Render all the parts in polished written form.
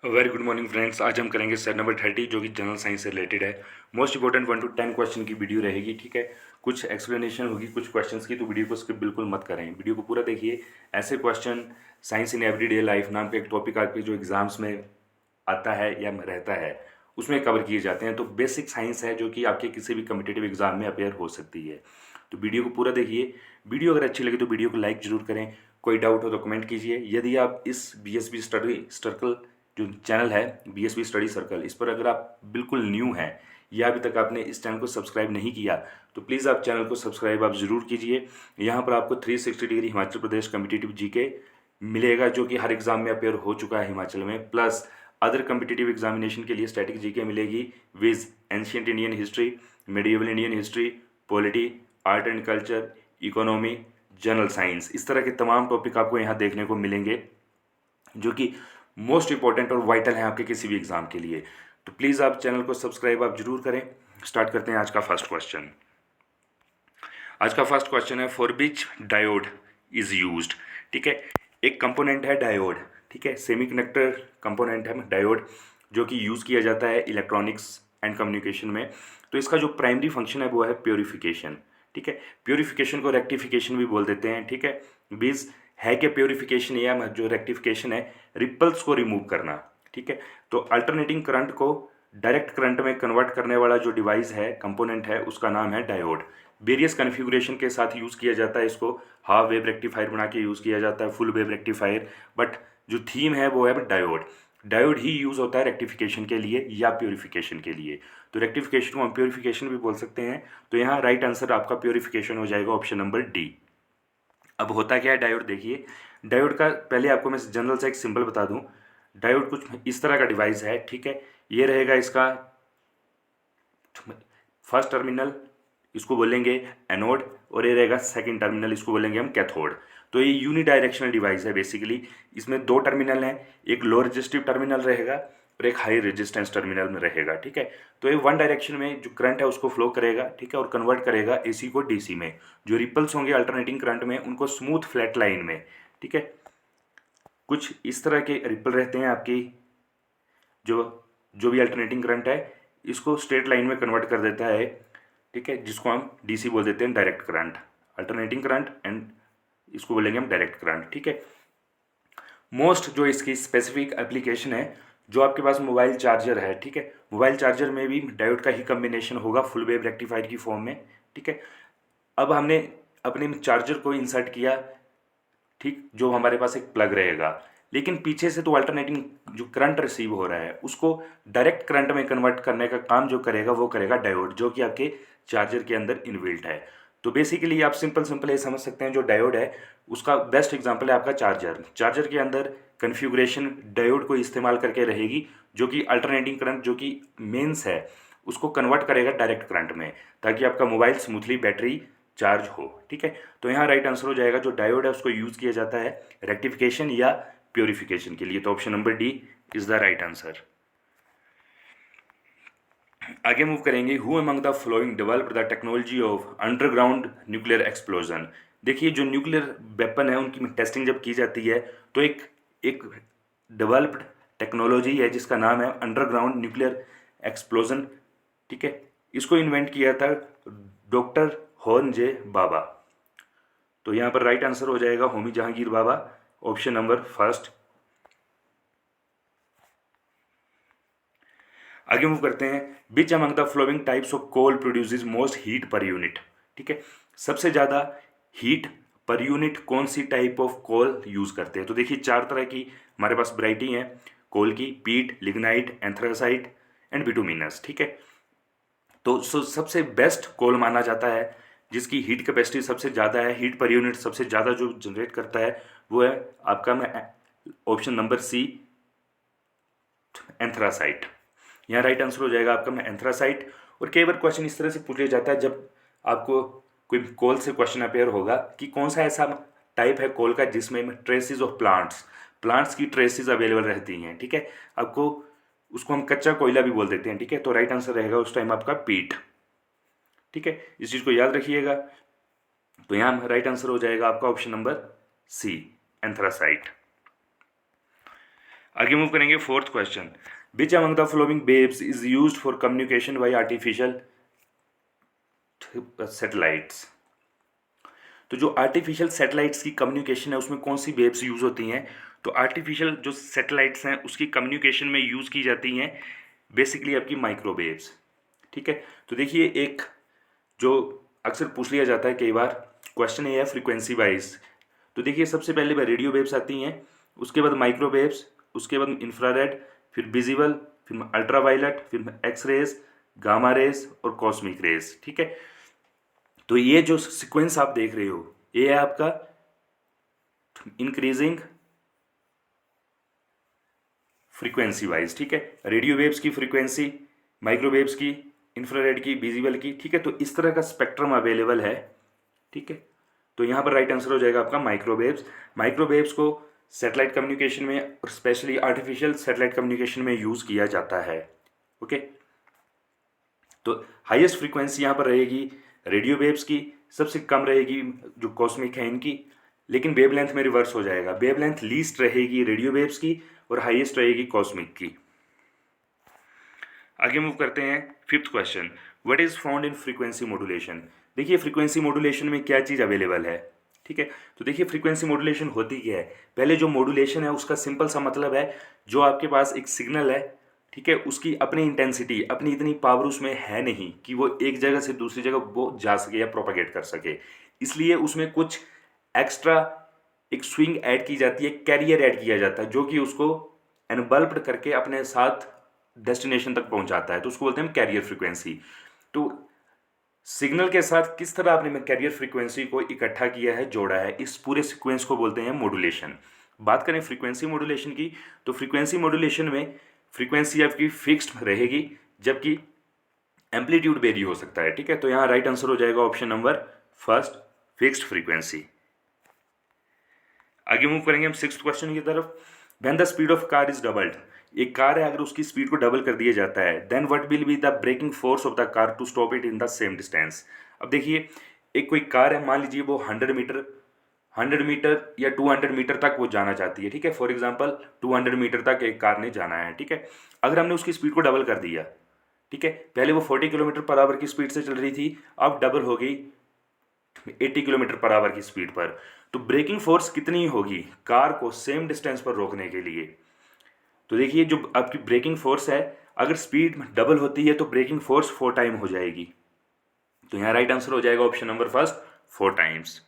Very good morning friends. आज हम करेंगे सेट नंबर 30 जो कि जनरल साइंस से रिलेटेड है। मोस्ट इंपॉर्टेंट 1 to 10 क्वेश्चन की वीडियो रहेगी, ठीक है। कुछ एक्सप्लेनेशन होगी कुछ क्वेश्चंस की, तो वीडियो को स्किप बिल्कुल मत करें, वीडियो को पूरा देखिए। ऐसे question science in everyday life नाम का एक टॉपिक आपके जो एग्जाम्स में आता है या रहता है उसमें कवर किए जाते हैं। तो बेसिक साइंस है जो कि आपके किसी भी कम्पिटेटिव एग्जाम में अपेयर हो सकती है। तो वीडियो को पूरा देखिए। वीडियो अगर अच्छी लगे तो वीडियो को लाइक जरूर करें। कोई डाउट हो तो कमेंट कीजिए। यदि आप इस बीएसबी स्टडी सर्कल जो चैनल है बीएसबी स्टडी सर्कल, इस पर अगर आप बिल्कुल न्यू हैं या अभी तक आपने इस चैनल को सब्सक्राइब नहीं किया तो प्लीज़ आप चैनल को सब्सक्राइब आप ज़रूर कीजिए। यहाँ पर आपको 360 degree Himachal Pradesh competitive GK मिलेगा जो कि हर एग्जाम में अपेयर हो चुका है हिमाचल में, प्लस अदर कम्पिटिटिव एग्जामिनेशन के लिए स्टैटिक जीके मिलेगी viz ancient Indian history, medieval Indian history, polity, art and culture, economy, general science. इस तरह के तमाम टॉपिक आपको यहाँ देखने को मिलेंगे जो कि मोस्ट इंपॉर्टेंट और वाइटल है आपके किसी भी एग्जाम के लिए। तो प्लीज़ आप चैनल को सब्सक्राइब आप जरूर करें। स्टार्ट करते हैं आज का फर्स्ट क्वेश्चन। आज का फर्स्ट क्वेश्चन है for which diode is used. ठीक है, एक कंपोनेंट है डायोड, ठीक है, सेमीकंडक्टर कंपोनेंट है डायोड जो कि यूज़ किया जाता है इलेक्ट्रॉनिक्स एंड कम्युनिकेशन में। तो इसका जो प्राइमरी फंक्शन है वो है प्योरीफिकेशन। ठीक है, प्योरीफिकेशन को रेक्टिफिकेशन भी बोल देते हैं। ठीक है, बीज है कि प्योरीफिकेशन या जो रेक्टिफिकेशन है रिपल्स को रिमूव करना। ठीक है, तो अल्टरनेटिंग करंट को डायरेक्ट करंट में कन्वर्ट करने वाला जो डिवाइस है कंपोनेंट है उसका नाम है डायोड। वेरियस कन्फिगुरेशन के साथ यूज़ किया जाता है इसको। हाफ वेव रेक्टिफायर बना के यूज़ किया जाता है, फुल वेव रेक्टिफायर, बट जो थीम है वो है डायोड। डायोड ही यूज़ होता है रेक्टिफिकेशन के लिए या प्योरीफिकेशन के लिए। तो रेक्टिफिकेशन को हम प्योरीफिकेशन भी बोल सकते हैं। तो यहाँ राइट आंसर आपका प्योरीफिकेशन हो जाएगा ऑप्शन नंबर डी। अब होता क्या है डायोड, देखिए डायोड का पहले आपको मैं जनरल सा एक सिंबल बता दूं। डायोड कुछ इस तरह का डिवाइस है, ठीक है। ये रहेगा इसका फर्स्ट टर्मिनल, इसको बोलेंगे एनोड, और ये रहेगा सेकंड टर्मिनल, इसको बोलेंगे हम कैथोड। तो ये यूनिडायरेक्शनल डिवाइस है बेसिकली। इसमें दो टर्मिनल हैं, एक लो रेजिस्टिव टर्मिनल रहेगा और एक हाई रेजिस्टेंस टर्मिनल में रहेगा। ठीक है, तो ये वन डायरेक्शन में जो करंट है उसको फ्लो करेगा, ठीक है, और कन्वर्ट करेगा एसी को डीसी में। जो रिपल्स होंगे अल्टरनेटिंग करंट में उनको स्मूथ फ्लैट लाइन में, ठीक है, कुछ इस तरह के रिपल रहते हैं आपकी। जो जो भी अल्टरनेटिंग करंट है इसको स्ट्रेट लाइन में कन्वर्ट कर देता है, ठीक है, जिसको हम डीसी बोल देते हैं, direct current, alternating current, and इसको बोलेंगे हम डायरेक्ट करंट। ठीक है, मोस्ट जो इसकी स्पेसिफिक एप्लीकेशन है, जो आपके पास मोबाइल चार्जर है, ठीक है, मोबाइल चार्जर में भी डायोड का ही कम्बिनेशन होगा फुल वेव रेक्टिफायर की फॉर्म में। ठीक है, अब हमने अपने चार्जर को इंसर्ट किया, ठीक, जो हमारे पास एक प्लग रहेगा, लेकिन पीछे से तो अल्टरनेटिंग जो करंट रिसीव हो रहा है उसको डायरेक्ट करंट में कन्वर्ट करने का काम जो करेगा वो करेगा डायोड, जो कि आपके चार्जर के अंदर इनबिल्ट है। तो बेसिकली आप सिंपल सिंपल ये समझ सकते हैं जो डायोड है उसका बेस्ट एग्जांपल है आपका चार्जर। चार्जर के अंदर कन्फिगुरेशन डायोड को इस्तेमाल करके रहेगी जो कि अल्टरनेटिंग करंट जो कि मेंस है उसको कन्वर्ट करेगा डायरेक्ट करंट में, ताकि आपका मोबाइल स्मूथली बैटरी चार्ज हो। ठीक है, तो यहाँ राइट आंसर हो जाएगा जो डायोड है उसको यूज़ किया जाता है रेक्टिफिकेशन या प्योरीफिकेशन के लिए। तो option number D is the right answer. आगे मूव करेंगे, who among the flowing develop the technology of underground nuclear explosion. देखिए जो न्यूक्लियर वेपन है उनकी टेस्टिंग जब की जाती है तो एक एक डेवलप्ड टेक्नोलॉजी है जिसका नाम है अंडरग्राउंड न्यूक्लियर एक्सप्लोजन। ठीक है, इसको इन्वेंट किया था डॉक्टर होर्न जे बाबा। तो यहाँ पर राइट आंसर हो जाएगा Homi Jahangir Bhabha, option number first. आगे मूव करते हैं, which among the following types of coal produces most heat per unit. ठीक है, सबसे ज़्यादा हीट पर यूनिट कौन सी टाइप ऑफ कोल यूज़ करते हैं। तो देखिए चार तरह की हमारे पास वैरायटी है कोल की, पीट, लिग्नाइट, एंथ्रासाइट एंड बिटुमिनस। ठीक है, तो सबसे बेस्ट कोल माना जाता है जिसकी हीट कैपेसिटी सबसे ज़्यादा है, हीट पर यूनिट सबसे ज़्यादा जो जनरेट करता है वो है आपका मैं ऑप्शन नंबर सी, एंथ्रासाइट। यहाँ राइट आंसर हो जाएगा आपका मैं एंथ्रासाइट। और कई बार क्वेश्चन इस तरह से पूछा जाता है जब आपको कोई कोल से क्वेश्चन अपेयर होगा कि कौन सा ऐसा टाइप है कोल का जिसमें ट्रेसिस ऑफ प्लांट्स प्लांट्स की ट्रेसिस अवेलेबल रहती हैं। ठीक है, आपको उसको हम कच्चा कोयला भी बोल देते हैं। ठीक है, तो राइट आंसर रहेगा उस टाइम आपका पीट। ठीक है, इस चीज़ को याद रखिएगा। तो यहाँ राइट आंसर हो जाएगा आपका ऑप्शन नंबर सी, एंथ्रासाइट। आगे मूव करेंगे fourth question, which among the flowing waves is used for communication bye artificial satellites. तो जो आर्टिफिशियल सैटेलाइट्स की कम्युनिकेशन है उसमें कौन सी वेव्स यूज़ होती हैं? तो आर्टिफिशियल जो सैटेलाइट्स हैं उसकी कम्युनिकेशन में यूज़ की जाती हैं बेसिकली आपकी माइक्रोवेव्स। ठीक है, तो देखिए एक जो अक्सर पूछ लिया जाता है कई बार क्वेश्चन ये है फ्रीक्वेंसी वाइज। तो देखिए सबसे पहले रेडियो वेव्स आती हैं, उसके बाद माइक्रोवेव्स, उसके बाद इंफ्रारेड, फिर विजिबल, फिर अल्ट्रावायलेट, फिर एक्स रेज, गामा रेज और कॉस्मिक रेज। ठीक है, तो ये जो सीक्वेंस आप देख रहे हो ये है आपका इंक्रीजिंग फ्रीक्वेंसी वाइज। ठीक है, रेडियो वेव्स की फ्रीक्वेंसी, माइक्रोवेव्स की, इंफ्रारेड की, विजिबल की। ठीक है, तो इस तरह का स्पेक्ट्रम अवेलेबल है। ठीक है, तो यहाँ पर राइट आंसर हो जाएगा आपका माइक्रोवेव्स। माइक्रोवेव्स को सैटेलाइट कम्युनिकेशन में और स्पेशली आर्टिफिशियल सैटेलाइट कम्युनिकेशन में यूज़ किया जाता है। ओके, तो हाईएस्ट फ्रीक्वेंसी यहाँ पर रहेगी रेडियो वेव्स की, सबसे कम रहेगी जो कॉस्मिक है इनकी, लेकिन वेवलेंथ में रिवर्स हो जाएगा। वेवलेंथ लीस्ट रहेगी रेडियो वेव्स की और हाईएस्ट रहेगी कॉस्मिक की। आगे मूव करते हैं fifth question, what is found in frequency modulation. देखिए फ्रीक्वेंसी मॉड्यूलेशन में क्या चीज़ अवेलेबल है। ठीक है, तो देखिए फ्रीक्वेंसी मॉड्यूलेशन होती क्या है। पहले जो मॉड्यूलेशन है उसका सिंपल सा मतलब है जो आपके पास एक सिग्नल है, ठीक है, उसकी अपनी इंटेंसिटी, अपनी इतनी पावर उसमें है नहीं कि वो एक जगह से दूसरी जगह वो जा सके या प्रोपागेट कर सके, इसलिए उसमें कुछ एक्स्ट्रा एक स्विंग ऐड की जाती है, कैरियर ऐड किया जाता है जो कि उसको एनवल्प्ड करके अपने साथ डेस्टिनेशन तक पहुंचाता है, तो उसको बोलते हैं कैरियर फ्रीक्वेंसी। तो सिग्नल के साथ किस तरह आपने कैरियर फ्रीक्वेंसी को इकट्ठा किया है, जोड़ा है, इस पूरे सीक्वेंस को बोलते हैं मॉड्यूलेशन। बात करें फ्रीक्वेंसी मॉड्यूलेशन की, तो फ्रीक्वेंसी मॉड्यूलेशन में फ्रीक्वेंसी आपकी फिक्स्ड रहेगी जबकि एम्पलीट्यूड वेरी हो सकता है। ठीक है, तो यहाँ राइट आंसर हो जाएगा option number first, fixed frequency. आगे मूव करेंगे हम सिक्स्थ क्वेश्चन की तरफ, when the speed of car is doubled. एक कार है, अगर उसकी स्पीड को डबल कर दिया जाता है, then what will be the breaking force of the car to stop it in the same distance. अब देखिए एक कोई कार है, मान लीजिए वो 100 मीटर या 200 मीटर तक वो जाना चाहती है। ठीक है, फॉर एग्जाम्पल 200 मीटर तक एक कार ने जाना है। ठीक है, अगर हमने उसकी स्पीड को डबल कर दिया, ठीक है, पहले वो 40 किलोमीटर पर आवर की स्पीड से चल रही थी, अब डबल हो गई 80 किलोमीटर पर आवर की स्पीड पर, तो ब्रेकिंग फोर्स कितनी होगी कार को सेम डिस्टेंस पर रोकने के लिए। तो देखिए जो आपकी ब्रेकिंग फोर्स है, अगर स्पीड डबल होती है तो ब्रेकिंग फोर्स 4 टाइम हो जाएगी। तो यहाँ राइट आंसर हो जाएगा ऑप्शन नंबर फर्स्ट, 4 टाइम्स।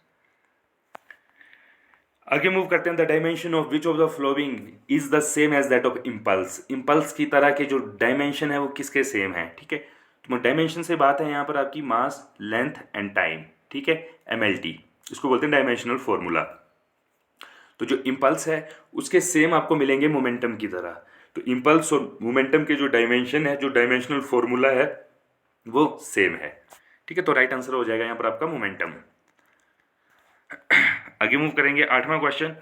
आगे मूव करते हैं, the dimension of which of the following is the same as that of impulse. Impulse की तरह के जो डायमेंशन है वो किसके सेम है। ठीक है, तो डायमेंशन से बात है यहाँ पर आपकी मास, लेंथ एंड टाइम। ठीक है, MLT, इसको बोलते हैं डायमेंशनल फॉर्मूला। तो जो इम्पल्स है उसके सेम आपको मिलेंगे मोमेंटम की तरह। तो इम्पल्स और मोमेंटम के जो डायमेंशन है, जो डायमेंशनल फॉर्मूला है वो सेम है। ठीक है, तो राइट आंसर हो जाएगा यहाँ पर आपका मोमेंटम। आगे मूव करेंगे, आठवां question,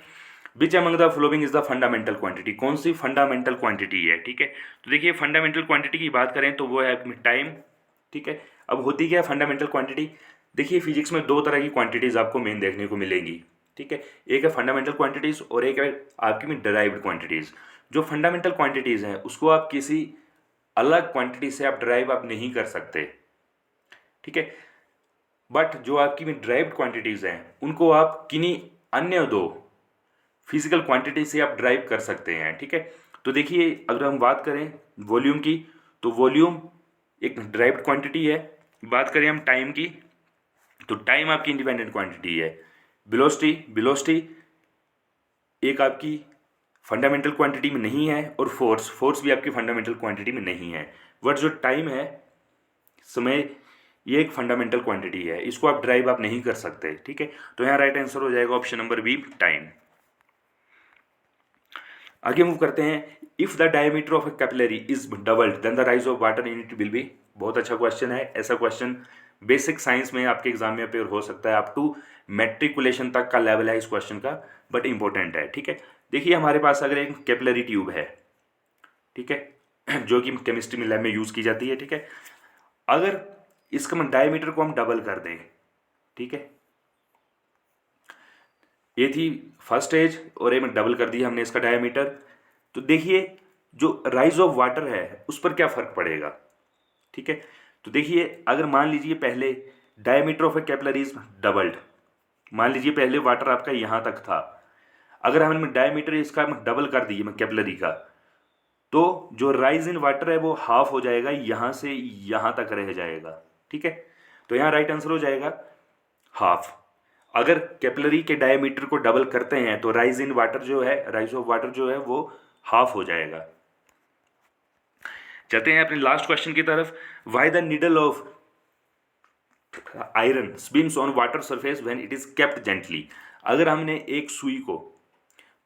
which among the following is the fundamental quantity. कौन सी फंडामेंटल क्वांटिटी है। ठीक है, तो देखिए फंडामेंटल क्वांटिटी की बात करें तो वो है टाइम। ठीक है, अब होती क्या है फंडामेंटल क्वांटिटी। देखिए फिजिक्स में दो तरह की क्वांटिटीज आपको मेन देखने को मिलेंगी। ठीक है, एक है फंडामेंटल क्वांटिटीज और एक है आपकी में डिराइव्ड क्वांटिटीज। जो फंडामेंटल क्वांटिटीज हैं उसको आप किसी अलग क्वांटिटी से आप डिराइव आप नहीं कर सकते। ठीक है, बट जो आपकी में डिराइव्ड क्वांटिटीज हैं उनको आप किन्हीं अन्य दो फिजिकल क्वांटिटी से आप ड्राइव कर सकते हैं। ठीक है, तो देखिए अगर हम बात करें वॉल्यूम की, तो वॉल्यूम एक ड्राइव्ड क्वांटिटी है। बात करें हम टाइम की, तो टाइम आपकी इंडिपेंडेंट क्वांटिटी है। वेलोसिटी एक आपकी फंडामेंटल क्वांटिटी में नहीं है, और फोर्स भी आपकी फंडामेंटल क्वांटिटी में नहीं है। बट जो टाइम है, समय, ये एक फंडामेंटल क्वांटिटी है, इसको आप ड्राइव आप नहीं कर सकते। ठीक है, तो यहाँ राइट आंसर हो जाएगा ऑप्शन नंबर बी, टाइम। आगे मूव करते हैं, if the diameter of a capillary is doubled then the rise of water in it will be. बहुत अच्छा क्वेश्चन है, ऐसा क्वेश्चन बेसिक साइंस में आपके एग्जाम में अपेयर हो सकता है, अप टू मैट्रिकुलेशन तक का लेवल है इस क्वेश्चन का, बट इंपॉर्टेंट है। ठीक है, देखिए हमारे पास अगर एक कैपिलरी ट्यूब है, ठीक है, जो कि केमिस्ट्री में लैब में यूज की जाती है। ठीक है, अगर इसका डायमीटर को हम डबल कर दें, ठीक है, ये थी फर्स्ट स्टेज और ये में डबल कर दिया हमने इसका डायमीटर, तो देखिए जो राइज ऑफ वाटर है उस पर क्या फर्क पड़ेगा, ठीक है। तो देखिए अगर मान लीजिए पहले diameter of A capillary is doubled, मान लीजिए पहले वाटर आपका यहां तक था, अगर हमने डायमीटर इसका डबल कर दिए कैपिलरी का, तो जो राइज इन वाटर है वो हाफ हो जाएगा, यहां से यहां तक रह जाएगा, ठीक है। तो यहां राइट आंसर हो जाएगा हाफ। अगर कैपिलरी के डायमीटर को डबल करते हैं तो राइज इन वाटर जो है, राइज ऑफ वाटर जो है वो हाफ हो जाएगा। चलते हैं अपने लास्ट क्वेश्चन की तरफ। Why the needle of iron swims on water surface when it is kept gently. अगर हमने एक सुई को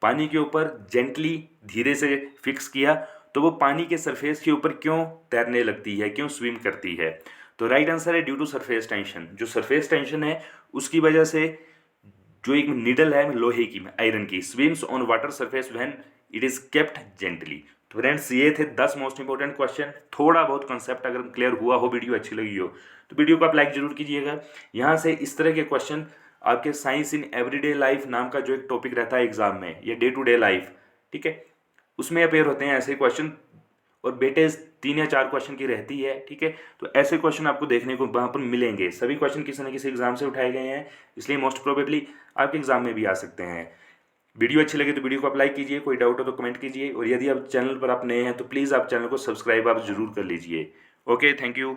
पानी के ऊपर जेंटली धीरे से फिक्स किया तो वो पानी के सरफेस के ऊपर क्यों तैरने लगती है, क्यों स्विम करती है? तो राइट आंसर है ड्यू टू सरफेस टेंशन। जो सरफेस टेंशन है उसकी वजह से जो एक निडल है लोहे की, आयरन की, swims on water surface when it is kept gently. तो फ्रेंड्स ये थे 10 मोस्ट इंपॉर्टेंट क्वेश्चन। थोड़ा बहुत कंसेप्ट अगर क्लियर हुआ हो, वीडियो अच्छी लगी हो तो वीडियो को आप लाइक जरूर कीजिएगा। यहाँ से इस तरह के क्वेश्चन आपके साइंस इन एवरीडे लाइफ नाम का जो एक टॉपिक रहता है एग्जाम में, ये डे टू डे लाइफ, ठीक है, उसमें अपेयर होते हैं ऐसे क्वेश्चन, और वेटेज 3 या 4 क्वेश्चन की रहती है, ठीक है। तो ऐसे क्वेश्चन आपको देखने को वहाँ पर मिलेंगे। सभी क्वेश्चन किसी न किसी एग्जाम से उठाए गए हैं, इसलिए मोस्ट प्रोबेबली आपके एग्जाम में भी आ सकते हैं। वीडियो अच्छी लगे तो वीडियो को आप लाइक कीजिए, कोई डाउट हो तो कमेंट कीजिए, और यदि आप चैनल पर आप नए हैं तो प्लीज़ आप चैनल को सब्सक्राइब आप जरूर कर लीजिए। Okay, thank you.